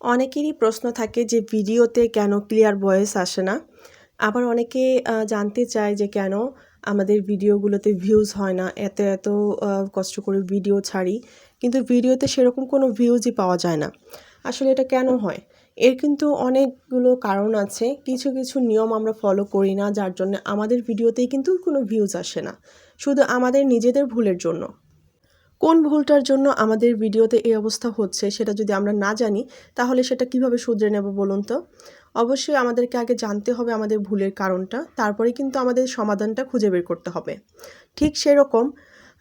অনেকেরই প্রশ্ন থাকে যে ভিডিওতে কেন ক্লিয়ার ভয়েস আসে না। আবার অনেকে জানতে চায় যে কেন আমাদের ভিডিওগুলোতে ভিউজ হয় না। এত কষ্ট করে ভিডিও ছাড়ি, কিন্তু ভিডিওতে সেরকম কোনো ভিউজই পাওয়া যায় না। আসলে এটা কেন হয়? এর কিন্তু অনেকগুলো কারণ আছে। কিছু নিয়ম আমরা ফলো করি না, যার জন্য আমাদের ভিডিওতেই কিন্তু কোনো ভিউজ আসে না, শুধু আমাদের নিজেদের ভুলের জন্য। কোন ভুলটার জন্য আমাদের ভিডিওতে এই অবস্থা হচ্ছে সেটা যদি আমরা না জানি, তাহলে সেটা কিভাবে শুধরে নেব বলুন তো? অবশ্যই আমাদেরকে আগে জানতে হবে আমাদের ভুলের কারণটা, তারপরে কিন্তু আমাদের সমাধানটা খুঁজে বের করতে হবে। ঠিক সেরকম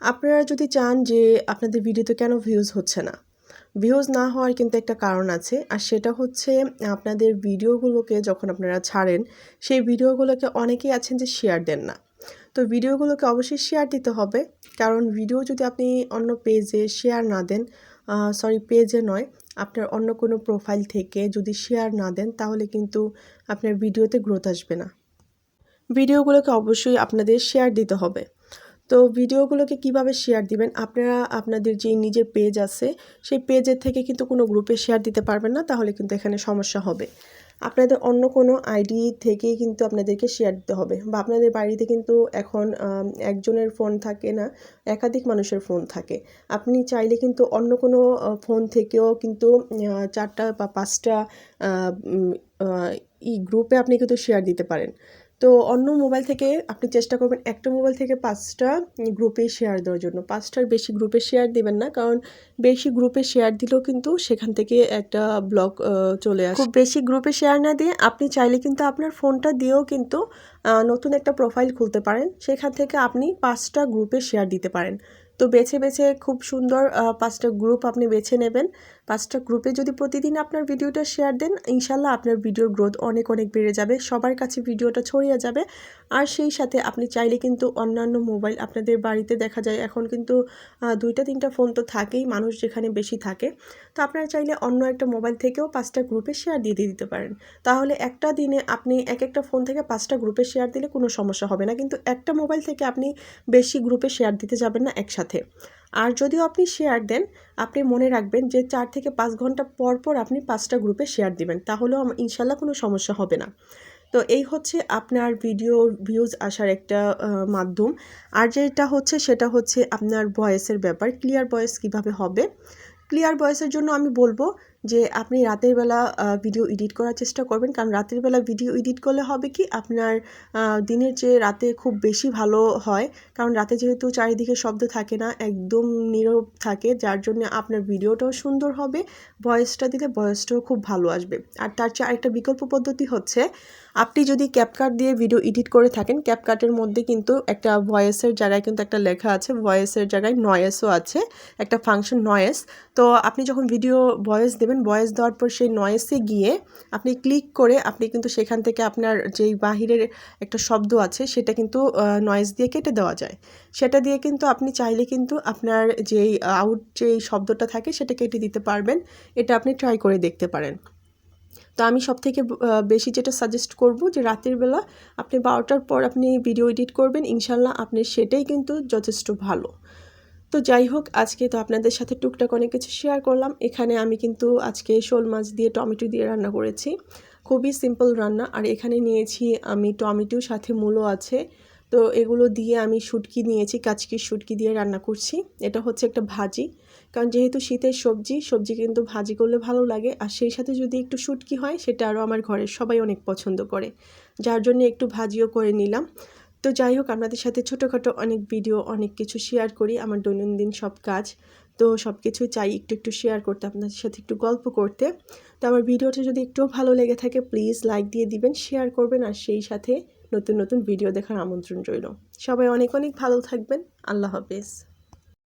আপনারা যদি চান যে আপনাদের ভিডিওতে কেন ভিউজ হচ্ছে না, ভিউজ না হওয়ার কিন্তু একটা কারণ আছে, আর সেটা হচ্ছে আপনাদের ভিডিওগুলোকে যখন আপনারা ছাড়েন, সেই ভিডিওগুলোকে অনেকেই আছেন যে শেয়ার দেন না। তো ভিডিওগুলোকে অবশ্যই শেয়ার দিতে হবে, কারণ ভিডিও যদি আপনি অন্য পেজে শেয়ার না দেন, পেজে নয়, আপনার অন্য কোনো প্রোফাইল থেকে যদি শেয়ার না দেন, তাহলে কিন্তু আপনার ভিডিওতে গ্রোথ আসবে না। ভিডিওগুলোকে অবশ্যই আপনাদের শেয়ার দিতে হবে। তো ভিডিওগুলোকে কিভাবে শেয়ার দিবেন? আপনারা আপনাদের যে নিজের পেজ আছে, সেই পেজের থেকে কিন্তু কোনো গ্রুপে শেয়ার দিতে পারবেন না, তাহলে কিন্তু এখানে সমস্যা হবে। আপনাদের অন্য কোনো আইডি থেকেই কিন্তু আপনাদেরকে শেয়ার দিতে হবে, বা আপনাদের বাড়িতে কিন্তু এখন একজনের ফোন থাকে না, একাধিক মানুষের ফোন থাকে। আপনি চাইলে কিন্তু অন্য কোনো ফোন থেকেও কিন্তু 4টা বা 5টা গ্রুপে আপনি কিন্তু শেয়ার দিতে পারেন। তো অন্য মোবাইল থেকে আপনি চেষ্টা করবেন একটা মোবাইল থেকে 5টা গ্রুপে শেয়ার দেওয়ার জন্য। 5টার বেশি গ্রুপে শেয়ার দিবেন না, কারণ বেশি গ্রুপে শেয়ার দিলেও কিন্তু সেখান থেকে একটা ব্লক চলে আসে। খুব বেশি গ্রুপে শেয়ার না দিয়ে আপনি চাইলে কিন্তু আপনার ফোনটা দিয়েও কিন্তু নতুন একটা প্রোফাইল খুলতে পারেন। সেখান থেকে আপনি 5টা গ্রুপে শেয়ার দিতে পারেন। তো বেছে খুব সুন্দর 5টা গ্রুপ আপনি বেছে নেবেন। 5টা গ্রুপে যদি প্রতিদিন আপনার ভিডিওটা শেয়ার দেন, ইনশাল্লাহ আপনার ভিডিওর গ্রোথ অনেক বেড়ে যাবে, সবার কাছে ভিডিওটা ছড়িয়ে যাবে। আর সেই সাথে আপনি চাইলে কিন্তু অন্যান্য মোবাইল, আপনাদের বাড়িতে দেখা যায় এখন কিন্তু 2টা 3টা ফোন তো থাকেই, মানুষ যেখানে বেশি থাকে। তো আপনারা চাইলে অন্য একটা মোবাইল থেকেও 5টা গ্রুপে শেয়ার দিয়ে দিতে পারেন। তাহলে একটা দিনে আপনি একটা ফোন থেকে 5টা গ্রুপে শেয়ার দিলে কোনো সমস্যা হবে না, কিন্তু একটা মোবাইল থেকে আপনি বেশি গ্রুপে শেয়ার দিতে যাবেন না একসাথে। আর যদিও আপনি শেয়ার দেন, আপনি মনে রাখবেন যে 4 থেকে 5 ঘন্টা পর আপনি 5টা গ্রুপে শেয়ার দিবেন, তাহলেও ইনশাল্লাহ কোনো সমস্যা হবে না। তো এই হচ্ছে আপনার ভিডিও ভিউজ আসার একটা মাধ্যম। আর যেটা হচ্ছে সেটা হচ্ছে আপনার ভয়েসের ব্যাপার। ক্লিয়ার ভয়েস কিভাবে হবে? ক্লিয়ার ভয়েসের জন্য আমি বলবো যে আপনি রাতের বেলা ভিডিও এডিট করার চেষ্টা করবেন, কারণ রাতের বেলা ভিডিও এডিট করলে হবে কি, আপনার দিনের চেয়ে রাতে খুব বেশি ভালো হয়। কারণ রাতে যেহেতু চারিদিকে শব্দ থাকে না, একদম নীরব থাকে, যার জন্য আপনার ভিডিওটাও সুন্দর হবে, ভয়েসটা দিলে ভয়েসটাও খুব ভালো আসবে। আর তার চেয়ে আরেকটা বিকল্প পদ্ধতি হচ্ছে, আপনি যদি ক্যাপকাট দিয়ে ভিডিও এডিট করে থাকেন, ক্যাপকাটের মধ্যে কিন্তু একটা ভয়েসের জায়গায় কিন্তু একটা লেখা আছে, ভয়েসের জায়গায় নয়েসও আছে, একটা ফাংশন নয়েস। তো আপনি যখন ভিডিও ভয়েস দেবেন, ভয়েস দেওয়ার পর সেই নয়েসে গিয়ে আপনি ক্লিক করে আপনি কিন্তু সেখান থেকে আপনার যেই বাহিরের একটা শব্দ আছে সেটা কিন্তু নয়েস দিয়ে কেটে দেওয়া যায়। সেটা দিয়ে কিন্তু আপনি চাইলে কিন্তু আপনার যেই শব্দটা থাকে সেটা কেটে দিতে পারবেন। এটা আপনি ট্রাই করে দেখতে পারেন। তো আমি সবথেকে বেশি যেটা সাজেস্ট করব যে রাতের বেলা আপনি 12টার পর আপনি ভিডিও এডিট করবেন, ইনশাল্লাহ আপনি সেটাই কিন্তু যথেষ্ট ভালো। তো যাই হোক, আজকে তো আপনাদের সাথে টুকটাক অনেক কিছু শেয়ার করলাম। এখানে আমি কিন্তু আজকে শোল মাছ দিয়ে টমেটো দিয়ে রান্না করেছি, খুবই সিম্পল রান্না। আর এখানে নিয়েছি আমি টমেটো, সাথে মূলো আছে। তো এগুলো দিয়ে আমি শুটকি নিয়েছি, কাচকির শুটকি দিয়ে রান্না করছি। এটা হচ্ছে একটা ভাজি, কারণ যেহেতু শীতের সবজি কিন্তু ভাজি করলে ভালো লাগে, আর সেই সাথে যদি একটু শুটকি হয় সেটা আরও আমার ঘরের সবাই অনেক পছন্দ করে, যার জন্য একটু ভাজিও করে নিলাম। তো যাই হোক, আপনাদের সাথে ছোটোখাটো অনেক ভিডিও, অনেক কিছু শেয়ার করি, আমার দৈনন্দিন সব কাজ। তো সব কিছু চাই একটু শেয়ার করতে, আপনাদের সাথে একটু গল্প করতে। তো আমার ভিডিওটা যদি একটু ভালো লেগে থাকে, প্লিজ লাইক দিয়ে দিবেন, শেয়ার করবেন, আর সেই সাথে নতুন ভিডিও দেখার আমন্ত্রণ রইল। সবাই অনেক ভালো থাকবেন। আল্লাহ হাফেজ।